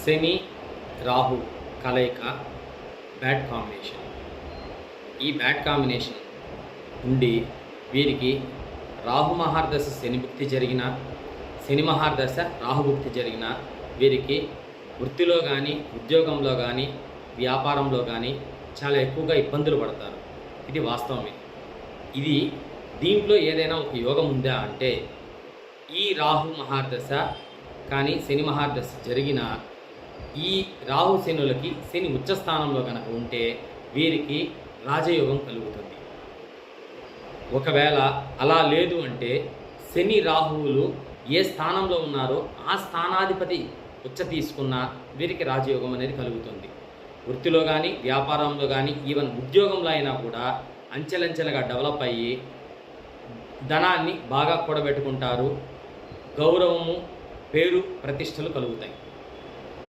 శని రాహు కలయిక bad combination. ఈ bad combination ఉండి వీరికి రాహు మహార్దశ శని భుక్తి జరిగిన, శని మహార్దశ రాహుభుక్తి జరిగిన వీరికి వృత్తిలో కానీ, ఉద్యోగంలో కానీ, వ్యాపారంలో కానీ చాలా ఎక్కువగా ఇబ్బందులు పడతారు. ఇది వాస్తవమే. దీంట్లో ఏదైనా ఒక యోగం ఉందా అంటే, ఈ రాహు మహార్దశ కానీ శని మహార్దశ జరిగిన ఈ రాహు శనులకి శని ఉచ్చస్థానంలో కనుక ఉంటే వీరికి రాజయోగం కలుగుతుంది. ఒకవేళ అలా లేదు అంటే శని రాహువులు ఏ స్థానంలో ఉన్నారో ఆ స్థానాధిపతి ఉచ్చ తీసుకున్న వీరికి రాజయోగం అనేది కలుగుతుంది. వృత్తిలో కానీ, వ్యాపారంలో కానీ, ఈవెన్ ఉద్యోగంలో అయినా కూడా అంచెలంచెలుగా డెవలప్ అయ్యి ధనాన్ని బాగా కూడబెట్టుకుంటారు. గౌరవము, పేరు, ప్రతిష్టలు కలుగుతాయి.